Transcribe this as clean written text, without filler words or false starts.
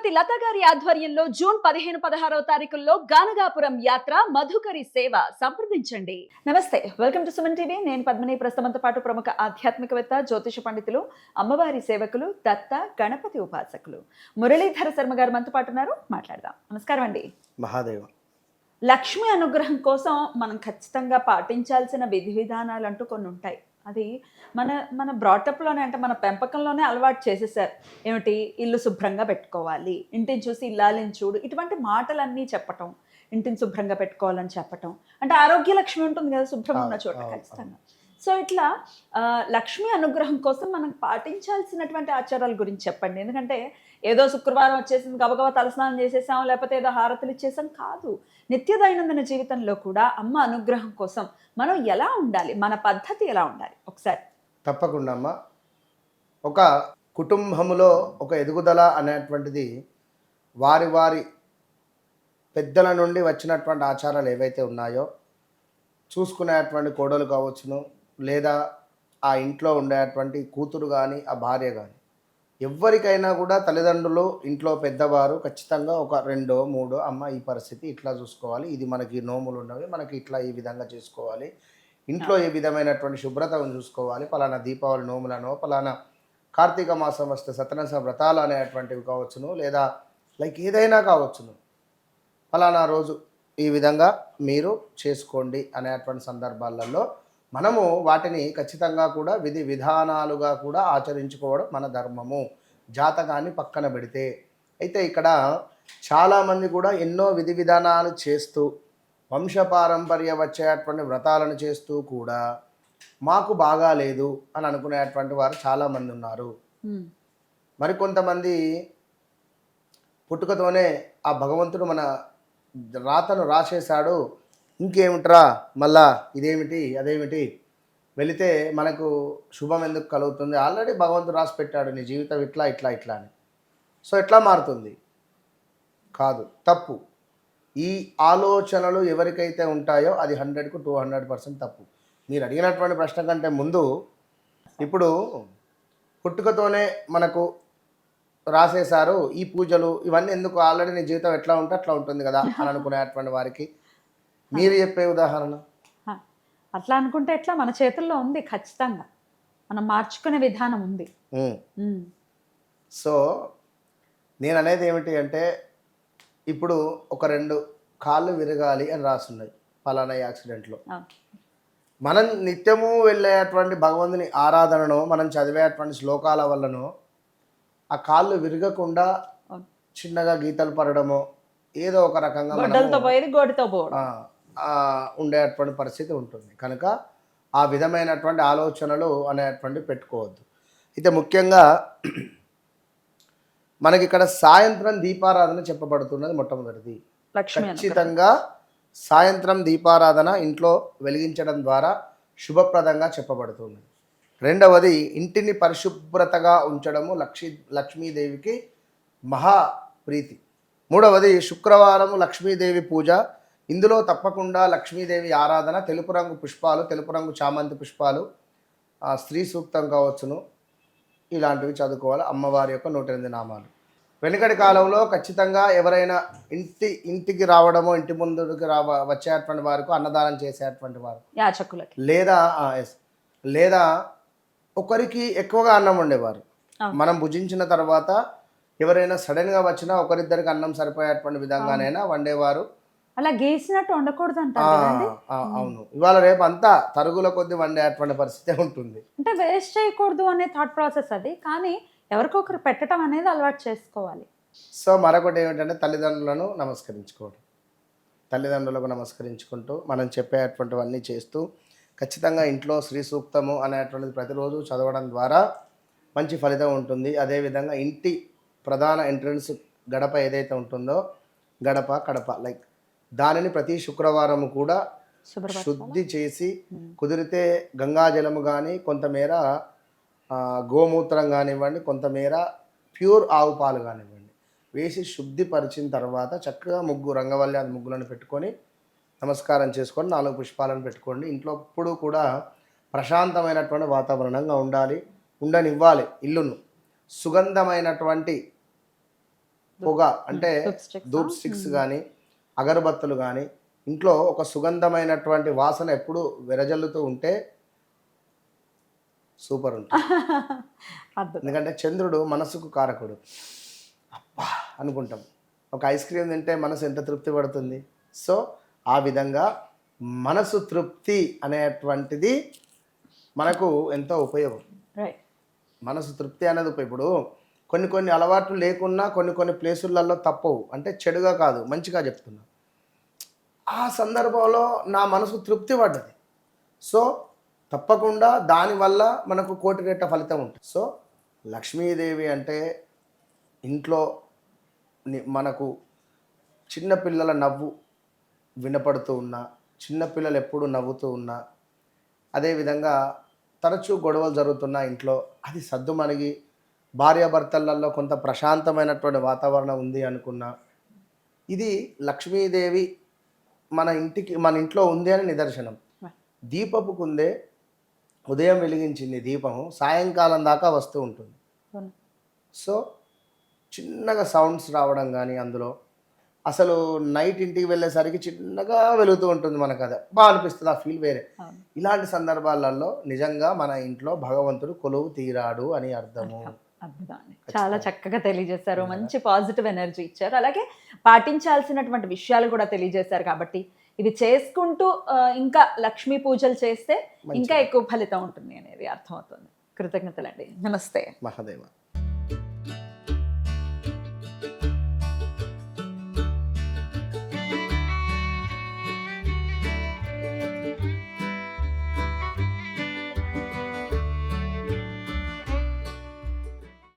శ్రీమతి లత గారి ఆధ్వర్యంలో జూన్ 15-16 తారీఖుల్లో గానగాపురం యాత్ర మధుకరి సేవ సంప్రదించండి. నమస్తే, వెల్కమ్ టు సుమన్ టీవీ. నేను పద్మిని. ప్రస్తుతంతో పాటు ప్రముఖ ఆధ్యాత్మికవేత్త, జ్యోతిష పండితులు, అమ్మవారి సేవకులు, దత్త గణపతి ఉపాసకులు మురళీధర శర్మ గారు మనతో పాటు ఉన్నారు. మాట్లాడదాం. నమస్కారం అండి. మహాదేవ. లక్ష్మి అనుగ్రహం కోసం మనం ఖచ్చితంగా పాటించాల్సిన విధి విధానాలు అంటూ కొన్ని ఉంటాయి. అది మన మన బ్రాటప్లోనే, అంటే మన పెంపకంలోనే అలవాటు చేసేసారు. ఏమిటి, ఇల్లు శుభ్రంగా పెట్టుకోవాలి, ఇంటిని చూసి ఇల్లాలని చూడు, ఇటువంటి మాటలన్నీ చెప్పటం, ఇంటిని శుభ్రంగా పెట్టుకోవాలని చెప్పటం. అంటే ఆరోగ్య లక్ష్మి ఉంటుంది కదా శుభ్రం ఉన్న చోట ఖచ్చితంగా. సో ఇట్లా లక్ష్మి అనుగ్రహం కోసం మనం పాటించాల్సినటువంటి ఆచారాల గురించి చెప్పండి. ఎందుకంటే ఏదో శుక్రవారం వచ్చేసింది గబగబా తలస్నానం చేసేసాం, లేకపోతే ఏదో హారతులు ఇచ్చేసాం కాదు. నిత్య దైనందిన జీవితంలో కూడా అమ్మ అనుగ్రహం కోసం మనం ఎలా ఉండాలి, మన పద్ధతి ఎలా ఉండాలి ఒకసారి. తప్పకుండా అమ్మ. ఒక కుటుంబములో ఒక ఎదుగుదల అనేటువంటిది వారి వారి పెద్దల నుండి వచ్చినటువంటి ఆచారాలు ఏవైతే ఉన్నాయో, చూసుకునేటువంటి కోడలు కావచ్చును, లేదా ఆ ఇంట్లో ఉండేటువంటి కూతురు కానీ ఆ భార్య కానీ, ఎవరికైనా కూడా తల్లిదండ్రులు, ఇంట్లో పెద్దవారు ఖచ్చితంగా ఒక 2, 3 అమ్మ ఈ పరిస్థితి ఇట్లా చూసుకోవాలి, ఇది మనకి నోములు ఉన్నవి, మనకి ఇట్లా ఈ విధంగా చేసుకోవాలి, ఇంట్లో ఏ విధమైనటువంటి శుభ్రతను చూసుకోవాలి, పలానా దీపావళి నోములను, పలానా కార్తీక మాసం వస్తే సత్యనారాయణ వ్రతాలు అనేటువంటివి కావచ్చును, లేదా లైక్ ఏదైనా కావచ్చును, పలానా రోజు ఈ విధంగా మీరు చేసుకోండి అనేటువంటి సందర్భాలలో మనము వాటిని ఖచ్చితంగా కూడా విధి విధానాలుగా కూడా ఆచరించుకోవడం మన ధర్మము, జాతకాన్ని పక్కన పెడితే. అయితే ఇక్కడ చాలామంది కూడా ఎన్నో విధి విధానాలు చేస్తూ, వంశపారంపర్య వచ్చేటువంటి వ్రతాలను చేస్తూ కూడా మాకు బాగాలేదు అని అనుకునేటువంటి వారు చాలామంది ఉన్నారు. మరికొంతమంది పుట్టుకతోనే ఆ భగవంతుడు మన రాతను రాసేశాడు, ఇంకేమిట్రా మళ్ళా ఇదేమిటి అదేమిటి, వెళితే మనకు శుభం ఎందుకు కలుగుతుంది, ఆల్రెడీ భగవంతుడు రాసి పెట్టాడు నీ జీవితం ఇట్లా ఇట్లా ఇట్లా అని. సో ఎట్లా మారుతుంది? కాదు, తప్పు. ఈ ఆలోచనలు ఎవరికైతే ఉంటాయో అది 100కు 200% తప్పు. మీరు అడిగినటువంటి ప్రశ్న కంటే ముందు, ఇప్పుడు పుట్టుకతోనే మనకు రాసేశారు ఈ పూజలు ఇవన్నీ ఎందుకు, ఆల్రెడీ నీ జీవితం ఎట్లా ఉంటే అట్లా ఉంటుంది కదా అని అనుకునేటువంటి వారికి మీరు చెప్పే ఉదాహరణ. అట్లా అనుకుంటే ఎట్లా, మన చేతుల్లో ఉంది, ఖచ్చితంగా మనం మార్చుకునే విధానం ఉంది. సో నేను అనేది ఏమిటి అంటే, ఇప్పుడు ఒక 2 కాళ్ళు విరగాలి అని రాసున్నాయి పలానా యాక్సిడెంట్లో. మనం నిత్యము వెళ్ళేటువంటి భగవంతుని ఆరాధనను, మనం చదివేటువంటి శ్లోకాల వల్లనో ఆ కాళ్ళు విరగకుండా చిన్నగా గీతలు పడడమో ఏదో ఒక రకంగా ఉండేటువంటి పరిస్థితి ఉంటుంది. కనుక ఆ విధమైనటువంటి ఆలోచనలు అనేటువంటి పెట్టుకోవద్దు. అయితే ముఖ్యంగా మనకి ఇక్కడ సాయంత్రం దీపారాధన చెప్పబడుతున్నది. మొట్టమొదటిది ఖచ్చితంగా సాయంత్రం దీపారాధన ఇంట్లో వెలిగించడం ద్వారా శుభప్రదంగా చెప్పబడుతుంది. రెండవది ఇంటిని పరిశుభ్రతగా ఉంచడము లక్ష్మీదేవికి మహా ప్రీతి. మూడవది శుక్రవారము లక్ష్మీదేవి పూజ. ఇందులో తప్పకుండా లక్ష్మీదేవి ఆరాధన, తెలుపు రంగు పుష్పాలు, తెలుపు రంగు చామంతి పుష్పాలు, స్త్రీ సూక్తం కావచ్చును, ఇలాంటివి చదువుకోవాలి. అమ్మవారి యొక్క 108 నామాలు. వెనుకటి కాలంలో ఖచ్చితంగా ఎవరైనా ఇంటికి రావడమో, ఇంటి ముందుకి వచ్చేటువంటి వారికి అన్నదానం చేసేటువంటి వారు, లేదా ఒకరికి ఎక్కువగా అన్నం వండేవారు. మనం భుజించిన తర్వాత ఎవరైనా సడన్గా వచ్చినా ఒకరిద్దరికి అన్నం సరిపోయేటువంటి విధంగానైనా వండేవారు. అలా గేసినట్టు వండకూడదు అంటారు. అవును, ఇవాళ రేపు అంతా తరుగుల కొద్ది వండేటువంటి పరిస్థితి ఉంటుంది. అంటే వేస్ట్ చేయకూడదు అనే థాట్ ప్రాసెస్ అది, కానీ ఎవరికొకరు పెట్టడం అనేది అలవాటు చేసుకోవాలి. సో మరొకటి ఏమిటంటే తల్లిదండ్రులను నమస్కరించుకోవడం. తల్లిదండ్రులకు నమస్కరించుకుంటూ మనం చెప్పేటువంటివన్నీ చేస్తూ ఖచ్చితంగా ఇంట్లో శ్రీ సూక్తము అనేటువంటిది ప్రతిరోజు చదవడం ద్వారా మంచి ఫలితం ఉంటుంది. అదేవిధంగా ఇంటి ప్రధాన ఎంట్రన్స్ గడప ఏదైతే ఉంటుందో, గడప కడప లైక్ దానిని ప్రతి శుక్రవారము కూడా శుద్ధి చేసి, కుదిరితే గంగాజలము కానీ, కొంతమేర గోమూత్రం కానివ్వండి, కొంతమేర ప్యూర్ ఆవు పాలు కానివ్వండి వేసి శుద్ధిపరిచిన తర్వాత చక్కగా రంగవల్లి ముగ్గులను పెట్టుకొని నమస్కారం చేసుకొని 4 పుష్పాలను పెట్టుకోండి. ఇంట్లో ఎప్పుడూ కూడా ప్రశాంతమైనటువంటి వాతావరణంగా ఉండనివ్వాలి. ఇల్లును సుగంధమైనటువంటి పొగ అంటే ధూప్ స్టిక్స్ కానీ అగరబత్తులు కానీ ఇంట్లో ఒక సుగంధమైనటువంటి వాసన ఎప్పుడు వెరజల్లుతూ ఉంటే సూపర్ ఉంటుంది. అద్భుతం. ఎందుకంటే చంద్రుడు మనసుకు కారకుడు. అబ్బా అనుకుంటాం. ఒక ఐస్ క్రీమ్ తింటే మనసు ఎంత తృప్తి పడుతుంది. సో ఆ విధంగా మనసు తృప్తి అనేటువంటిది మనకు ఎంతో ఉపయోగం. రైట్. మనసు తృప్తి అనేది ఇప్పుడు కొన్ని అలవాట్లు లేకున్నా కొన్ని ప్లేసులలో తప్పవు. అంటే చెడుగా కాదు, మంచిగా చెప్తున్నా. ఆ సందర్భంలో నా మనసు తృప్తి పడ్డది. సో తప్పకుండా దానివల్ల మనకు కోటి రెట్ల ఫలితం ఉంటుంది. సో లక్ష్మీదేవి అంటే ఇంట్లో మనకు చిన్నపిల్లల నవ్వు వినపడుతూ ఉన్నా, చిన్నపిల్లలు ఎప్పుడు నవ్వుతూ ఉన్నా, అదేవిధంగా తరచూ గొడవలు జరుగుతున్న ఇంట్లో అది సద్దుమణిగి భార్యాభర్తలలో కొంత ప్రశాంతమైనటువంటి వాతావరణం ఉంది అనుకున్నా, ఇది లక్ష్మీదేవి మన ఇంట్లో ఉంది అని నిదర్శనం. దీపపు కుందే ఉదయం వెలిగించింది దీపము సాయంకాలం దాకా వస్తూ ఉంటుంది. సో చిన్నగా సౌండ్స్ రావడం కానీ అందులో అసలు నైట్ ఇంటికి వెళ్ళేసరికి చిన్నగా వెలుగుతూ ఉంటుంది. మనకు అది బాగా అనిపిస్తుంది, ఆ ఫీల్ వేరే. ఇలాంటి సందర్భాలలో నిజంగా మన ఇంట్లో భగవంతుడు కొలువు తీరాడు అని అర్థము. అద్భుతం. చాలా చక్కగా తెలియజేశారు. మంచి పాజిటివ్ ఎనర్జీ ఇచ్చారు. అలాగే పాటించాల్సినటువంటి విషయాలు కూడా తెలియజేశారు. కాబట్టి ఇవి చేసుకుంటూ ఇంకా లక్ష్మీ పూజలు చేస్తే ఇంకా ఎక్కువ ఫలితం ఉంటుంది అనేది అర్థమవుతుంది. కృతజ్ఞతలండి. నమస్తే. మహాదేవ.